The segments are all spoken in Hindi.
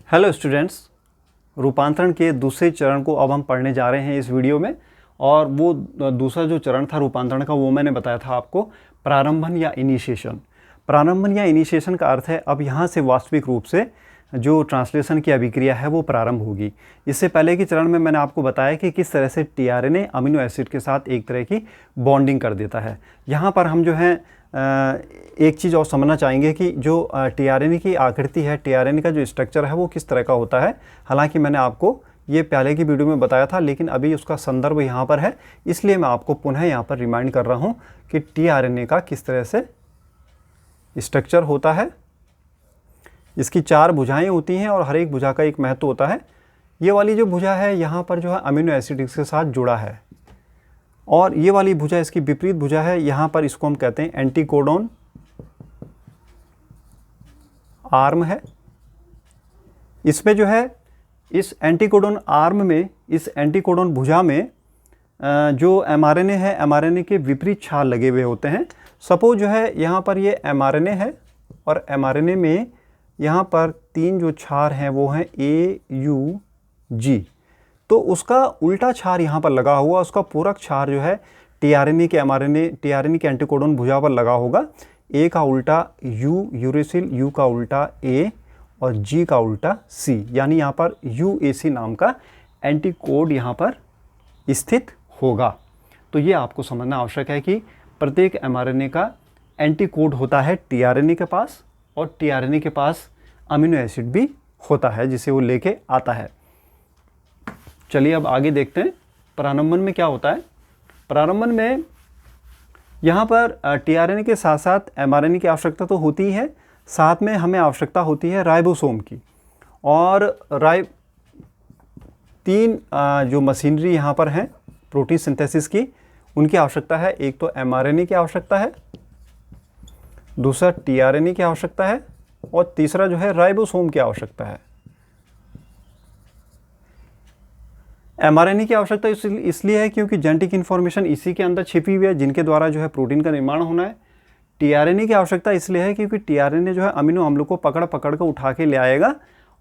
हेलो स्टूडेंट्स, रूपांतरण के दूसरे चरण को अब हम पढ़ने जा रहे हैं इस वीडियो में। और वो दूसरा जो चरण था रूपांतरण का, वो मैंने बताया था आपको प्रारंभन या इनिशिएशन। प्रारंभन या इनिशिएशन का अर्थ है अब यहाँ से वास्तविक रूप से जो ट्रांसलेशन की अभिक्रिया है वो प्रारंभ होगी। इससे पहले के चरण में मैंने आपको बताया कि किस तरह से टीआरएनए अमीनो एसिड के साथ एक तरह की बॉन्डिंग कर देता है। यहाँ पर हम जो है एक चीज़ और समझना चाहेंगे कि जो टीआरएनए की आकृति है, टीआरएनए का जो स्ट्रक्चर है वो किस तरह का होता है। हालांकि मैंने आपको ये पहले की वीडियो में बताया था, लेकिन अभी उसका संदर्भ यहाँ पर है, इसलिए मैं आपको पुनः यहाँ पर रिमाइंड कर रहा हूँ कि टीआरएनए का किस तरह से स्ट्रक्चर होता है। इसकी 4 भुजाएं होती हैं और हर एक भुजा का एक महत्व होता है। ये वाली जो भुजा है यहाँ पर जो है अमीनो एसिड इसके साथ जुड़ा है, और ये वाली भुजा इसकी विपरीत भुजा है। यहाँ पर इसको हम कहते हैं एंटीकोडॉन आर्म है। इसमें जो है इस एंटीकोडॉन आर्म में, इस एंटीकोडॉन भुजा में जो एमआरएनए है, एमआरएनए के विपरीत क्षार लगे हुए होते हैं। सपोज जो है यहाँ पर ये एमआरएनए है और एमआरएनए में यहाँ पर 3 जो क्षार हैं वो हैं AUG। तो उसका उल्टा क्षार यहाँ पर लगा हुआ, उसका पूरक क्षार जो है टीआरएनए के एंटीकोडॉन भुजा पर लगा होगा। A का उल्टा U यूरेसिल, U का उल्टा A और G का उल्टा C, यानी यहाँ पर UAC नाम का एंटीकोड यहाँ पर स्थित होगा। तो ये आपको समझना आवश्यक है कि प्रत्येक एमआरएनए का एंटीकोड होता है टीआरएनए के पास, और टीआरएनए के पास अमीनो एसिड भी होता है जिसे वो लेके आता है। चलिए अब आगे देखते हैं प्रारंभन में क्या होता है। प्रारंभन में यहाँ पर टीआरएनए के साथ साथ एमआरएनए की आवश्यकता तो होती ही है, साथ में हमें आवश्यकता होती है राइबोसोम की। और 3 जो मशीनरी यहाँ पर हैं प्रोटीन सिंथेसिस की, उनकी आवश्यकता है। एक तो एमआरएनए की आवश्यकता है, दूसरा टीआरएनए की आवश्यकता है, और तीसरा जो है राइबोसोम की आवश्यकता है। एमआरएनए की आवश्यकता इसलिए है क्योंकि जेनेटिक इन्फॉर्मेशन इसी के अंदर छिपी हुई है जिनके द्वारा जो है प्रोटीन का निर्माण होना है। टीआरएनए की आवश्यकता इसलिए है क्योंकि टीआरएनए जो है अमीनो अम्लों को पकड़ कर उठा के ले आएगा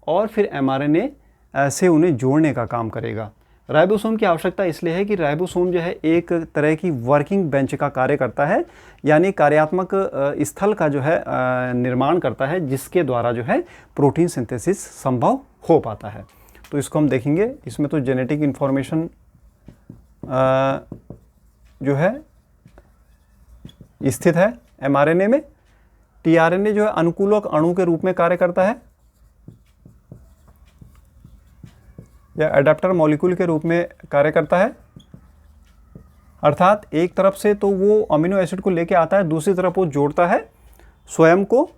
और फिर एमआरएनए से उन्हें जोड़ने का काम करेगा। राइबोसोम की आवश्यकता इसलिए है कि राइबोसोम जो है एक तरह की वर्किंग बेंच का कार्य करता है, यानी कार्यात्मक स्थल का जो है निर्माण करता है, जिसके द्वारा जो है प्रोटीन सिंथेसिस संभव हो पाता है। तो इसको हम देखेंगे। इसमें तो जेनेटिक इन्फॉर्मेशन जो है स्थित है एमआरएनए में। टीआरएनए जो है अनुकूलक अणु के रूप में कार्य करता है, या एडाप्टर मॉलिक्यूल के रूप में कार्य करता है। अर्थात एक तरफ से तो वो अमीनो एसिड को लेके आता है, दूसरी तरफ वो जोड़ता है स्वयं को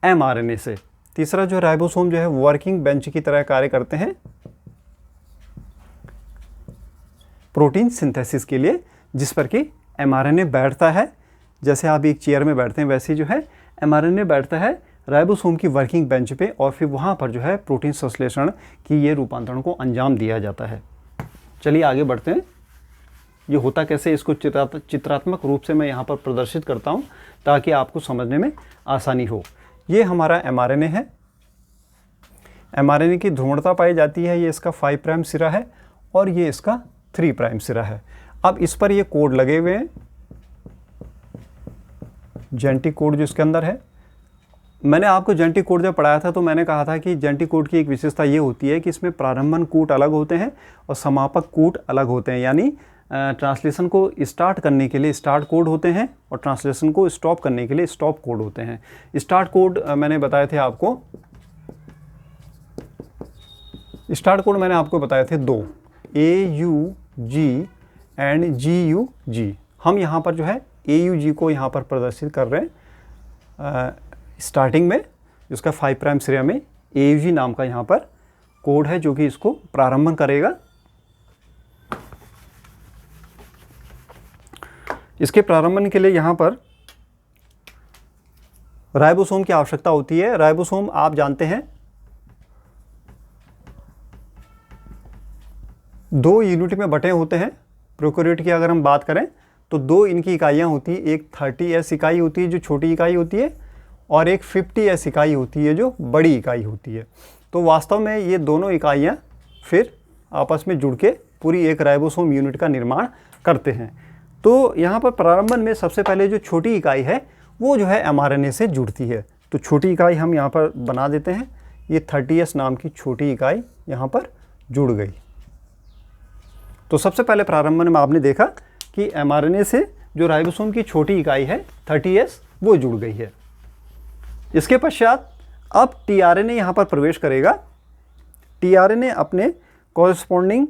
एमआरएनए से। तीसरा जो राइबोसोम जो है वर्किंग बेंच की तरह कार्य करते हैं प्रोटीन सिंथेसिस के लिए, जिस पर कि एमआरएनए बैठता है। जैसे आप एक चेयर में बैठते हैं वैसे जो है एमआरएनए बैठता है राइबोसोम की वर्किंग बेंच पे, और फिर वहाँ पर जो है प्रोटीन संश्लेषण की ये रूपांतरण को अंजाम दिया जाता है। चलिए आगे बढ़ते हैं। ये होता कैसे, इसको चित्रात्मक रूप से मैं यहाँ पर प्रदर्शित करता हूँ ताकि आपको समझने में आसानी हो। ये हमारा एमआरएनए है। एमआरएनए की ध्रुवणता पाई जाती है, ये इसका 5 प्राइम सिरा है और ये इसका 3 प्राइम सिरा है। अब इस पर ये कोड लगे हुए हैं, जेनेटिक कोड जो इसके अंदर है। मैंने आपको जेनेटिक कोड जब पढ़ाया था तो मैंने कहा था कि जेनेटिक कोड की एक विशेषता ये होती है कि इसमें प्रारंभन कूट अलग होते हैं और समापक कूट अलग होते हैं। यानी ट्रांसलेशन को स्टार्ट करने के लिए स्टार्ट कोड होते हैं और ट्रांसलेशन को स्टॉप करने के लिए स्टॉप कोड होते हैं। स्टार्ट कोड मैंने बताए थे आपको, स्टार्ट कोड मैंने आपको बताए थे 2, AUG एंड GUG। हम यहाँ पर जो है AUG को यहाँ पर प्रदर्शित कर रहे हैं स्टार्टिंग में। इसका 5 प्राइम सिरे में AUG नाम का यहाँ पर कोड है जो कि इसको प्रारंभन करेगा। इसके प्रारंभन के लिए यहाँ पर राइबोसोम की आवश्यकता होती है। राइबोसोम आप जानते हैं 2 यूनिट में बटे होते हैं। प्रोकैरियोट की अगर हम बात करें तो 2 इनकी इकाइयाँ होती हैं। एक 30S इकाई होती है जो छोटी इकाई होती है, और एक 50S इकाई होती है जो बड़ी इकाई होती है। तो वास्तव में ये दोनों इकाइयाँ फिर आपस में जुड़ के पूरी एक राइबोसोम यूनिट का निर्माण करते हैं। तो यहाँ पर प्रारंभन में सबसे पहले जो छोटी इकाई है वो जो है mRNA से जुड़ती है। तो छोटी इकाई हम यहाँ पर बना देते हैं, ये 30S नाम की छोटी इकाई यहाँ पर जुड़ गई। तो सबसे पहले प्रारंभन में आपने देखा कि mRNA से जो राइबोसोम की छोटी इकाई है 30S वो जुड़ गई है। इसके पश्चात अब tRNA यहाँ पर प्रवेश करेगा। tRNA अपने कॉरेस्पॉन्डिंग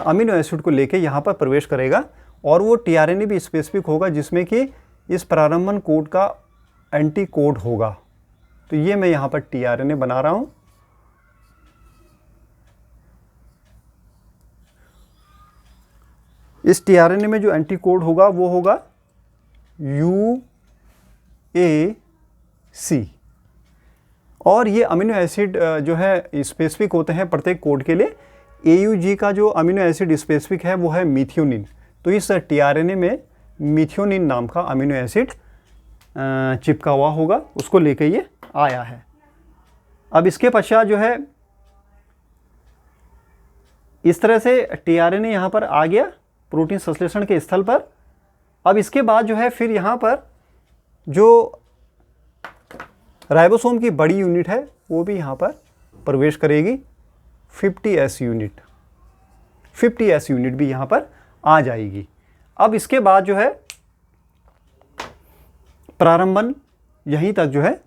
अमीनो एसिड को लेके यहाँ पर प्रवेश करेगा और वो tRNA भी स्पेसिफिक होगा जिसमें कि इस प्रारंभन कोड का एंटी कोड होगा। तो ये मैं यहाँ पर tRNA बना रहा हूँ। इस tRNA में जो एंटी कोड होगा वो होगा UAC और ये अमीनो एसिड जो है स्पेसिफिक होते हैं प्रत्येक कोड के लिए। AUG का जो अमीनो एसिड स्पेसिफिक है वो है मीथियोनिन। तो इस tRNA में मीथियोनिन नाम का अमीनो एसिड चिपका हुआ होगा, उसको लेके ये आया है। अब इसके पश्चात जो है इस तरह से tRNA यहाँ पर आ गया प्रोटीन संश्लेषण के स्थल पर। अब इसके बाद जो है फिर यहाँ पर जो राइबोसोम की बड़ी यूनिट है वो भी यहाँ पर प्रवेश करेगी, 50S यूनिट। 50S यूनिट भी यहाँ पर आ जाएगी। अब इसके बाद जो है प्रारंभन यहीं तक जो है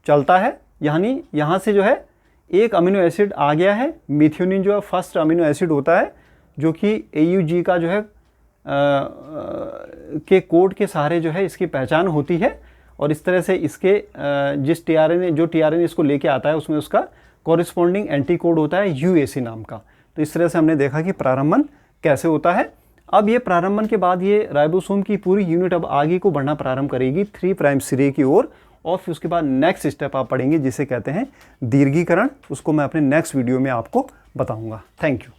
चलता है, यानी यहाँ से जो है एक अमीनो एसिड आ गया है। मीथियोनिन जो है फर्स्ट अमीनो एसिड होता है जो कि AUG का जो है के कोड के सहारे जो है इसकी पहचान होती है और इस तरह से इसके जिस tRNA इसको लेके आता है उसमें उसका कॉरेस्पॉन्डिंग एंटी कोड होता है UAC नाम का। तो इस तरह से हमने देखा कि प्रारंभन कैसे होता है। अब ये प्रारंभन के बाद ये राइबोसोम की पूरी यूनिट अब आगे को बढ़ना प्रारंभ करेगी 3 प्राइम सिरे की ओर और फिर उसके बाद नेक्स्ट स्टेप आप पढ़ेंगे जिसे कहते हैं दीर्घीकरण। उसको मैं अपने नेक्स्ट वीडियो में आपको बताऊंगा। Thank you.